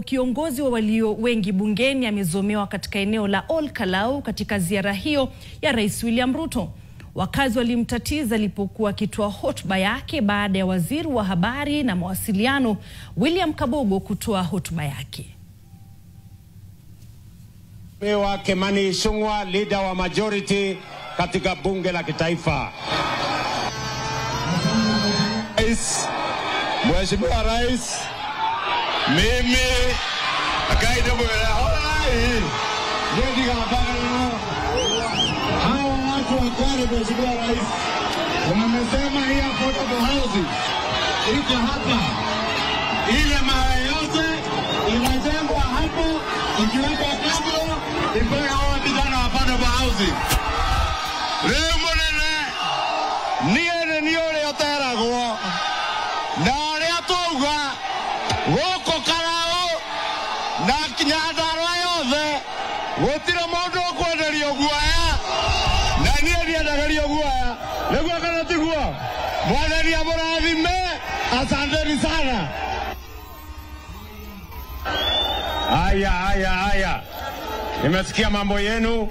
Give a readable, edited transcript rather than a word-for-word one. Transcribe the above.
Kiongozi wa walio wengi bungeni amezomewa katika eneo la Ol Kalou katika ziara hiyo ya Rais William Ruto. Wakazi walimtatiza alipokuwa akitoa hotuba yake baada ya waziri wa habari na mawasiliano William Kabogo kutoa hotuba yake. Mewa Kimani Ichung'wah, leader wa majority katika bunge la kitaifa. Mheshimiwa Rais, mimi akaida mwela hai ndio kabana hao watu wa Kwale. Mheshimiwa Rais, wamesema hii affordable housing iko hapa, ile mara yote inajengwa hapo ikiwekwa kabla ipaka hawa vijana wa affordable housing. Leo mwenene niye ni ole oteragwo na Woko Kalou na Nyandarua yothe gutire mundu ukwenderio guoya na nie ndiendagerio guoya niguo kana tiguo. Mwathani amurathime, asanteni sana. Haya, nimesikia mambo yenu.